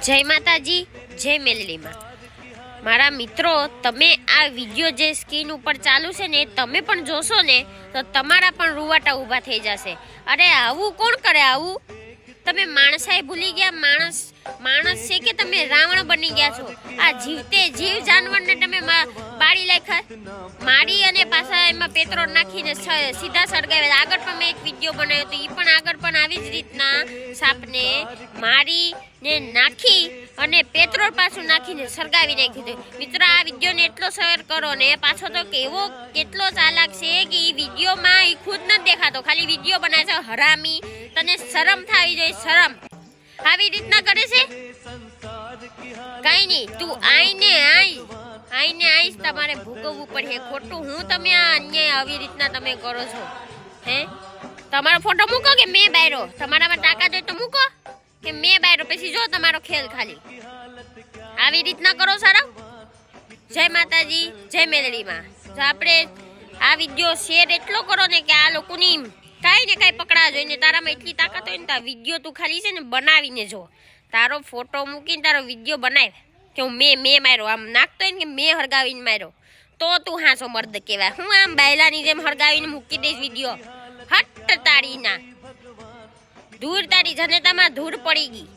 જય માતાજી, જય મેલડીમાં। મારા મિત્રો, તમે આ વિડિયો જે સ્ક્રીન ઉપર ચાલુ છે ને તમે પણ જોશો ને તો તમારા પણ રૂવાટા ઊભા થઈ જશે। અરે આવું કોણ કરે? આવું તમે માણસાઈ ભૂલી ગયા? માણસ છે કે તમે રાવણ બની ગયા છો? આ જીવતે જીવ જાનવરને તમે બાળી નાખ્યા, મારી અને પાછા એમાં પેટ્રોલ નાખીને સીધા સળગાવ્યા। આગળ પણ મેં એક વિડીયો બનાવ્યો હતો, એ પણ આગળ પણ આવી જ રીતના સાપને મારી ને નાખી અને પેટ્રોલ પાછું નાખીને સળગાવી નાખ્યું હતું। મિત્રો, આ વિડીયોને એટલો શેર કરો ને, પાછો તો કેટલો ચાલાક છે કે એ વિડીયોમાં એ ખુદ નથી દેખાતો, ખાલી વિડીયો બનાવે છે। હરામી, તને શરમ થાવી જોઈએ, શરમ। આવી રીતના કરે છે? કઈ નહીં, તું આઈશ તમારે ભોગવવું પડે ખોટું। હું તમે આ અન્યાય આવી રીતના તમે કરો છો? હે, તમારો ફોટો મૂકો કે મેં બાયરો? તમારામાં તાકાત હોય તો મૂકો કે મેં બાયરો, પછી જો તમારો ખેલ ખાલી આવી રીતના કરો સારા। જય માતાજી, જય મેલડીમાં। જો આપણે આ વિડીયો શેર એટલો કરો ને કે આ લોકોની કાંઈ ને કાંઈ પકડા જોઈએ ને, તારામાં એટલી તાકાત હોય ને તો આ વિડીયો તું ખાલી છે ને બનાવીને જો, તારો ફોટો મૂકીને તારો વિડીયો બનાવ કે હું મેં માર્યો, આમ નાખતો હોય ને કે મેં હળગાવીને માર્યો, તો તું હાસો મર્દ કહેવાય। હું આમ બાયલાની જેમ હળગાવીને મૂકી દઈશ વિડીયો? હટ તારીના ધૂળ, તારી જનેતામાં ધૂળ પડી ગઈ।